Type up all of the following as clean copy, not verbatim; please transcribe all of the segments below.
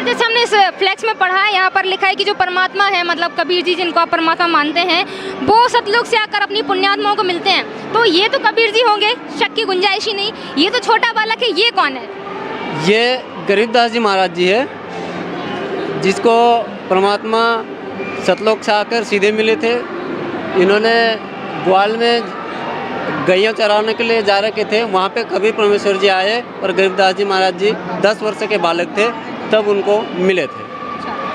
जैसे हमने इस फ्लैक्स में पढ़ा है, यहाँ पर लिखा है कि जो परमात्मा है, मतलब कबीर जी जिनको आप परमात्मा मानते हैं, वो सतलुग से आकर अपनी पुण्यात्माओं को मिलते हैं। तो ये तो कबीर जी होंगे, शक की गुंजाइश ही नहीं। ये तो छोटा बालक है, ये कौन है? ये गरीबदास जी महाराज जी है, जिसको परमात्मा सतलोक से आकर सीधे मिले थे। इन्होंने ग्वाल में गैया चराने के लिए जा रखे थे, वहाँ पे कबीर परमेश्वर जी आए और गरीबदास जी महाराज जी 10 वर्ष के बालक थे, तब उनको मिले थे।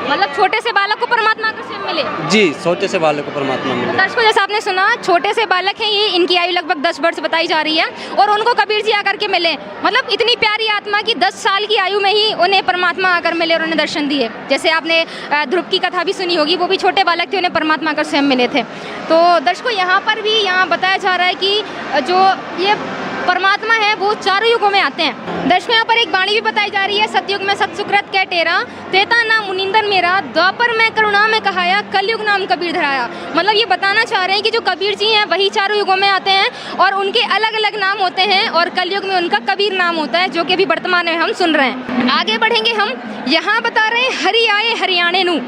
मतलब छोटे से बालक को परमात्मा आकर स्वयं मिले? जी, छोटे से बालक को परमात्मा मिले। दर्शकों, जैसा आपने सुना, छोटे से बालक हैं ये, इनकी आयु लगभग 10 वर्ष बताई जा रही है और उनको कबीर जी आकर के मिले। मतलब इतनी प्यारी आत्मा की 10 साल की आयु में ही उन्हें परमात्मा आकर मिले और उन्हें दर्शन दिए। जैसे आपने ध्रुव की कथा भी सुनी होगी, वो भी छोटे बालक थे, उन्हें परमात्मा आकर स्वयं मिले थे। तो दर्शकों, यहाँ पर भी यहाँ बताया जा रहा है कि जो ये परमात्मा है वो चारों युगों में आते हैं। दर्शकों, यहाँ पर एक वाणी भी बताई जा रही है, सतयुग में सतसुकृत कै टेरा, तेता नाम मुनिंदन मेरा, द्वापर में करुणा में कहाया, कलयुग नाम कबीर धराया। मतलब ये बताना चाह रहे हैं कि जो कबीर जी हैं वही चारों युगों में आते हैं और उनके अलग अलग नाम होते हैं और कलयुग में उनका कबीर नाम होता है, जो कि अभी वर्तमान में हम सुन रहे हैं। आगे बढ़ेंगे हम, यहाँ बता रहे हैं हरि आए हरियाणे नू,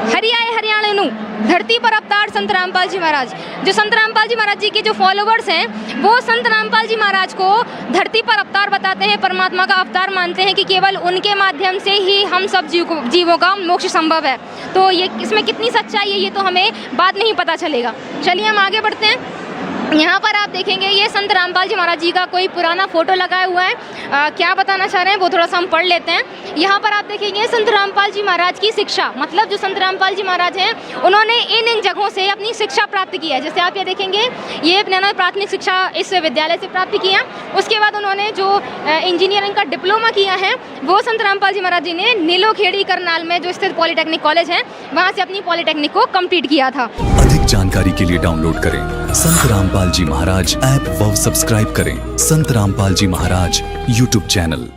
हरि आए हरियाणा नू, धरती पर अवतार संत रामपाल जी महाराज। जो संत रामपाल जी महाराज जी के जो फॉलोवर्स हैं वो संत रामपाल जी महाराज को धरती पर अवतार बताते हैं, परमात्मा का अवतार मानते हैं कि केवल उनके माध्यम से ही हम सब जीवों का मोक्ष संभव है। तो ये इसमें कितनी सच्चाई है ये तो हमें बाद में ही पता चलेगा। चलिए हम आगे बढ़ते हैं। यहाँ पर आप देखेंगे ये संत रामपाल जी महाराज जी का कोई पुराना फोटो लगाया हुआ है। क्या बताना चाह रहे हैं वो थोड़ा सा हम पढ़ लेते हैं। यहाँ पर आप देखेंगे संत रामपाल जी महाराज की शिक्षा, मतलब जो संत रामपाल जी महाराज हैं उन्होंने इन जगहों से अपनी शिक्षा प्राप्त की है। जैसे आप ये देखेंगे, ये उन्होंने प्राथमिक शिक्षा इस विद्यालय से प्राप्त की है। उसके बाद उन्होंने जो इंजीनियरिंग का डिप्लोमा किया है वो संत रामपाल जी महाराज जी ने नीलोखेड़ी करनाल में जो स्थित पॉलीटेक्निक कॉलेज है वहाँ से अपनी पॉलीटेक्निक को कम्प्लीट किया था। अधिक जानकारी के लिए डाउनलोड करें संत रामपाल जी महाराज ऐप व सब्सक्राइब करें संत रामपाल जी महाराज यूट्यूब चैनल।